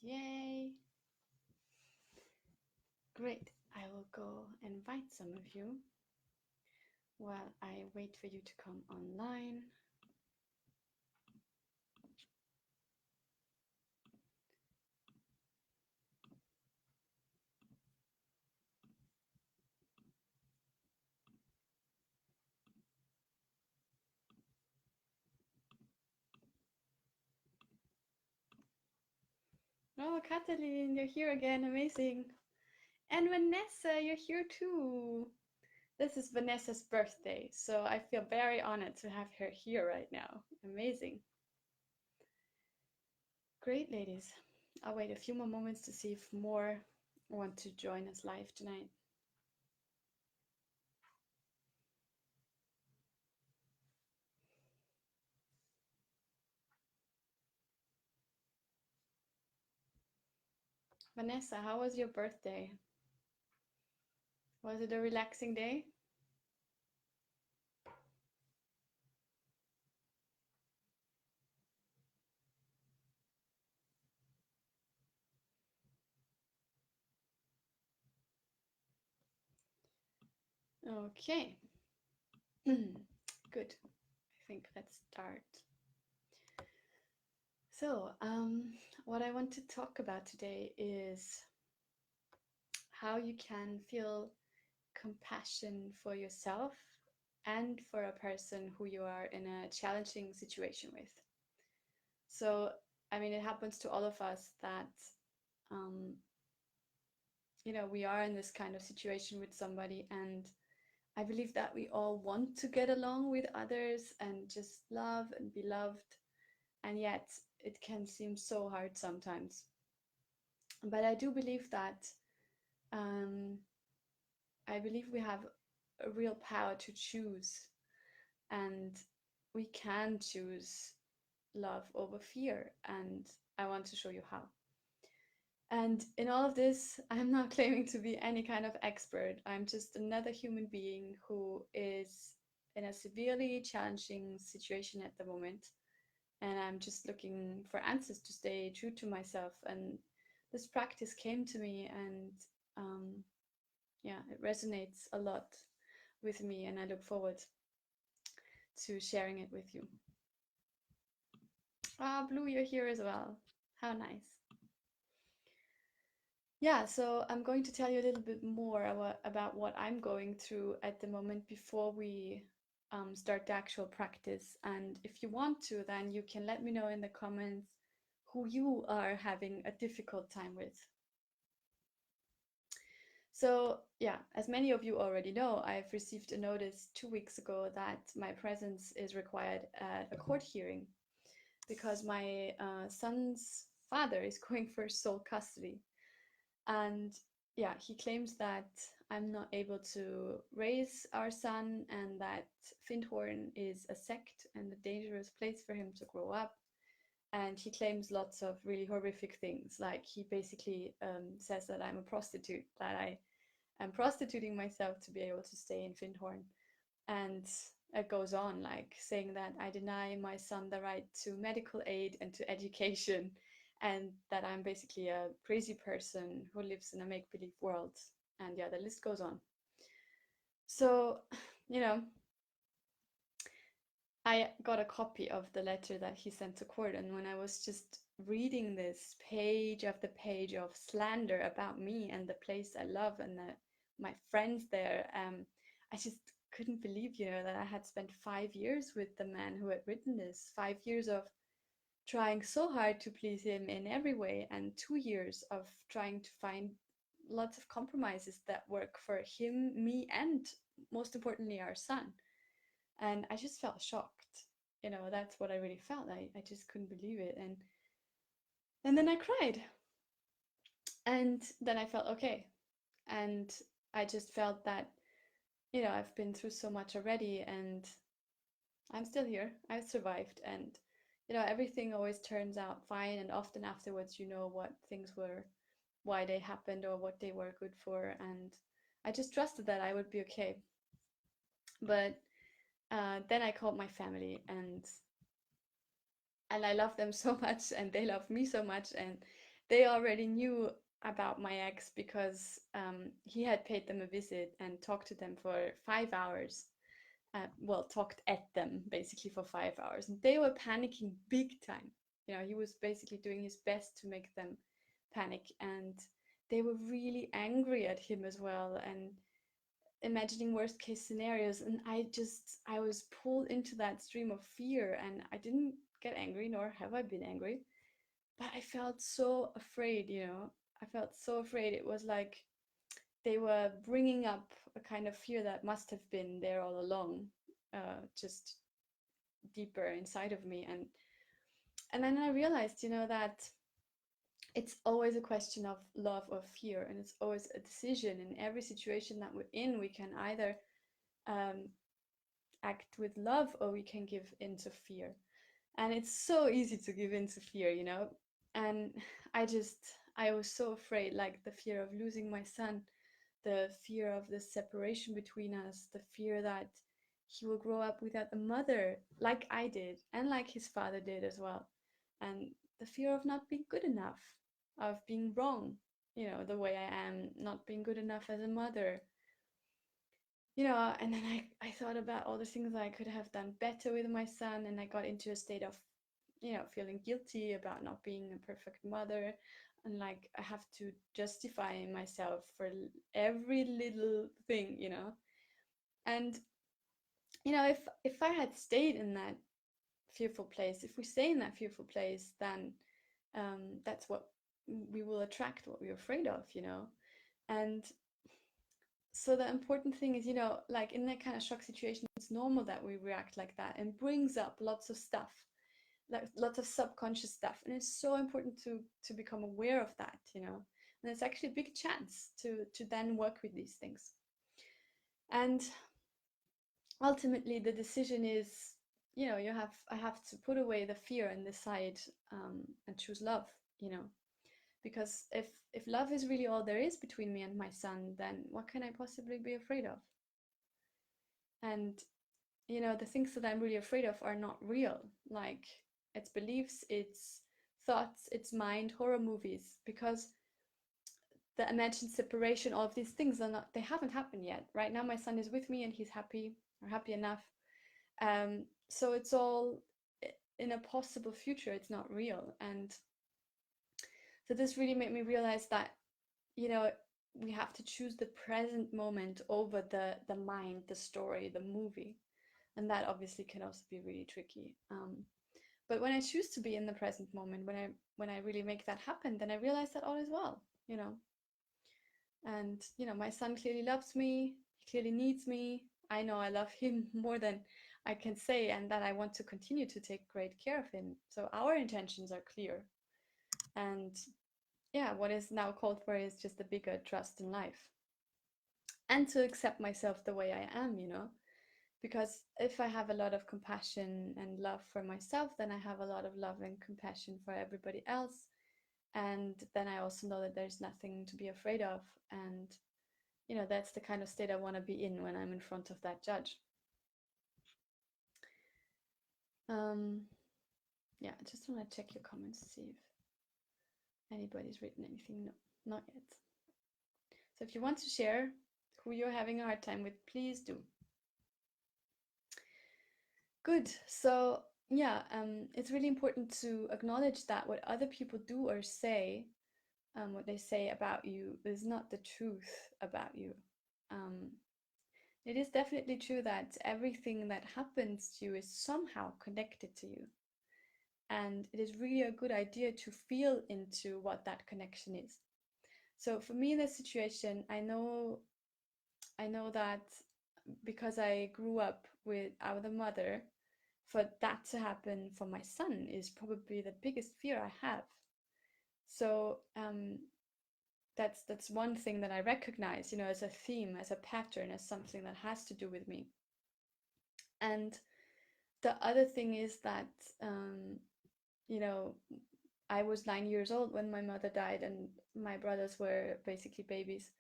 Yay. Great. I will go invite some of you while I wait for you to come online. Oh, Katalin, you're here again. Amazing. And Vanessa, you're here too. This is Vanessa's birthday, so I feel very honored to have her here right now. Amazing. Great, ladies. I'll wait a few more moments to see if more want to join us live tonight. Vanessa, how was your birthday? Was it a relaxing day? Okay. Good. I think let's start. So, what I want to talk about today is how you can feel compassion for yourself and for a person who you are in a challenging situation with. So, I mean, it happens to all of us that, um, we are in this kind of situation with somebody, and I believe that we all want to get along with others and just love and be loved, and yet it can seem so hard sometimes. But I do believe that um, I believe we have a real power to choose, and we can choose love over fear. And I want to show you how. And in all of this, I'm not claiming to be any kind of expert. I'm just another human being who is in a severely challenging situation at the moment. And I'm just looking for answers to stay true to myself. And this practice came to me, and yeah, it resonates a lot with me. And I look forward to sharing it with you. Ah, Blue, you're here as well. How nice. Yeah, so I'm going to tell you a little bit more about what I'm going through at the moment before we start the actual practice. And if you want to, then you can let me know in the comments who you are having a difficult time with. So, yeah, as many of you already know, I've received a notice 2 weeks ago that my presence is required at a court hearing because my son's father is going for sole custody. And yeah, he claims that I'm not able to raise our son and that Findhorn is a sect and a dangerous place for him to grow up. And he claims lots of really horrific things. Like he basically says that I'm a prostitute, that I am prostituting myself to be able to stay in Findhorn. And it goes on, like saying that I deny my son the right to medical aid and to education, and that I'm basically a crazy person who lives in a make-believe world. And yeah, the list goes on. So, you know, I got a copy of the letter that he sent to court, and when I was just reading this page after page of slander about me and the place I love and my friends there, I just couldn't believe, that I had spent 5 years with the man who had written this, 5 years of trying so hard to please him in every way, and 2 years of trying to find lots of compromises that work for him, me, and most importantly, our son. And I just felt shocked. That's what I really felt. I just couldn't believe it. And then I cried. And then I felt okay. And I just felt that, I've been through so much already and I'm still here. I've survived. And, everything always turns out fine. And often afterwards, you know what things were, why they happened or what they were good for. And I just trusted that I would be okay. But then I called my family, and I love them so much and they love me so much, and they already knew about my ex because he had paid them a visit and talked to them for 5 hours. Well, talked at them basically for 5 hours, and they were panicking big time. You know, he was basically doing his best to make them panic, and they were really angry at him as well, and imagining worst case scenarios. And I was pulled into that stream of fear, and I didn't get angry, nor have I been angry, but I felt so afraid, you know. I felt so afraid. It was like they were bringing up a kind of fear that must have been there all along, just deeper inside of me. And then I realized, you know, that it's always a question of love or fear, and it's always a decision. In every situation that we're in, we can either um, act with love, or we can give into fear. And it's so easy to give into fear, you know. And I just I was so afraid, like the fear of losing my son, the fear of the separation between us, the fear that he will grow up without a mother like I did and like his father did as well, and the fear of not being good enough, of being wrong, you know, the way I am, not being good enough as a mother, you know. And then I thought about all the things I could have done better with my son, and I got into a state of, you know, feeling guilty about not being a perfect mother, and like I have to justify myself for every little thing, you know. And you know, if I had stayed in that fearful place, if we stay in that fearful place, then that's what we will attract, what we're afraid of, you know. And so the important thing is, you know, like in that kind of shock situation, it's normal that we react like that, and brings up lots of stuff, like lots of subconscious stuff. And it's so important to become aware of that, you know. And it's actually a big chance to then work with these things. And ultimately the decision is, you know, I have to put away the fear and decide, and choose love, you know. Because if love is really all there is between me and my son, then what can I possibly be afraid of? And you know, the things that I'm really afraid of are not real, like its beliefs, its thoughts, its mind, horror movies, because the imagined separation, all of these things are not, they haven't happened yet. Right now my son is with me and he's happy, or happy enough. So it's all in a possible future, it's not real. And so this really made me realize that, you know, we have to choose the present moment over the mind, the story, the movie. And that obviously can also be really tricky. But when I choose to be in the present moment, when I really make that happen, then I realize that all is well, you know. And you know, my son clearly loves me, he clearly needs me. I know I love him more than I can say, and that I want to continue to take great care of him. So our intentions are clear. And yeah, what is now called for is just a bigger trust in life, and to accept myself the way I am, you know. Because if I have a lot of compassion and love for myself, then I have a lot of love and compassion for everybody else. And then I also know that there's nothing to be afraid of. And, you know, that's the kind of state I want to be in when I'm in front of that judge. Yeah, I just want to check your comments to see if anybody's written anything. No, not yet. So if you want to share who you're having a hard time with, please do. Good. So yeah, it's really important to acknowledge that what other people do or say, what they say about you, is not the truth about you. It is definitely true that everything that happens to you is somehow connected to you. And it is really a good idea to feel into what that connection is. So for me in this situation, I know that because I grew up without a mother, for that to happen for my son is probably the biggest fear I have. So that's one thing that I recognize, you know, as a theme, as a pattern, as something that has to do with me. And the other thing is that, you know, I was 9 years old when my mother died, and my brothers were basically babies.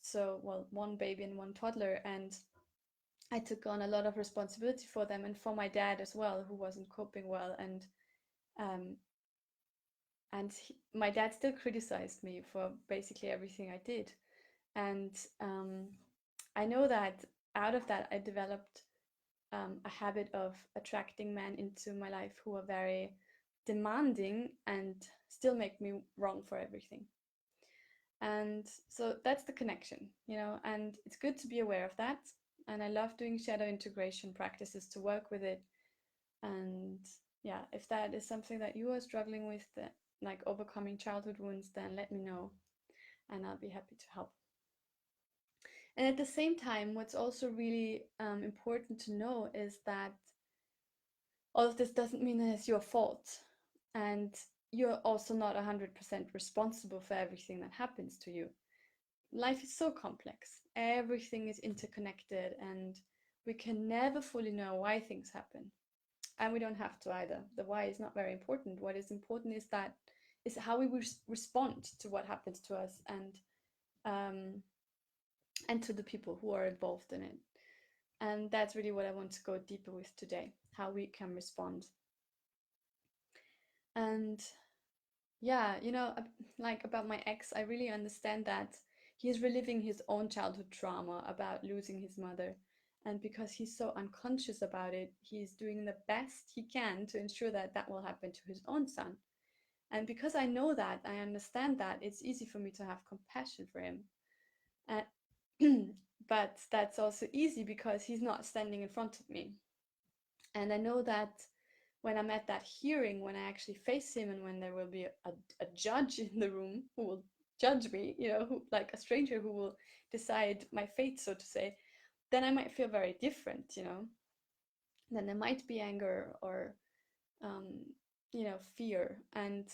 So, well, one baby and one toddler, and I took on a lot of responsibility for them and for my dad as well, who wasn't coping well. And um, and my dad still criticized me for basically everything I did. And I know that out of that, I developed a habit of attracting men into my life who are very demanding and still make me wrong for everything. And so that's the connection, you know, and it's good to be aware of that. And I love doing shadow integration practices to work with it. And yeah, if that is something that you are struggling with, that, like overcoming childhood wounds, then let me know and I'll be happy to help. And at the same time, what's also really important to know is that all of this doesn't mean that it's your fault. And you're also not 100% responsible for everything that happens to you. Life is so complex, everything is interconnected, and we can never fully know why things happen. And we don't have to either. The why is not very important. What is important is how we respond to what happens to us, and to the people who are involved in it. And that's really what I want to go deeper with today, how we can respond. And yeah, you know, like about my ex, I really understand that he is reliving his own childhood trauma about losing his mother. And because he's so unconscious about it, he's doing the best he can to ensure that that will happen to his own son. And because I know that, I understand that, it's easy for me to have compassion for him. Uh, but that's also easy because he's not standing in front of me. And I know that when I'm at that hearing, when I actually face him, and when there will be a judge in the room who will judge me, you know, who, like a stranger who will decide my fate, so to say, then I might feel very different, you know. Then there might be anger or, um, you know, fear. And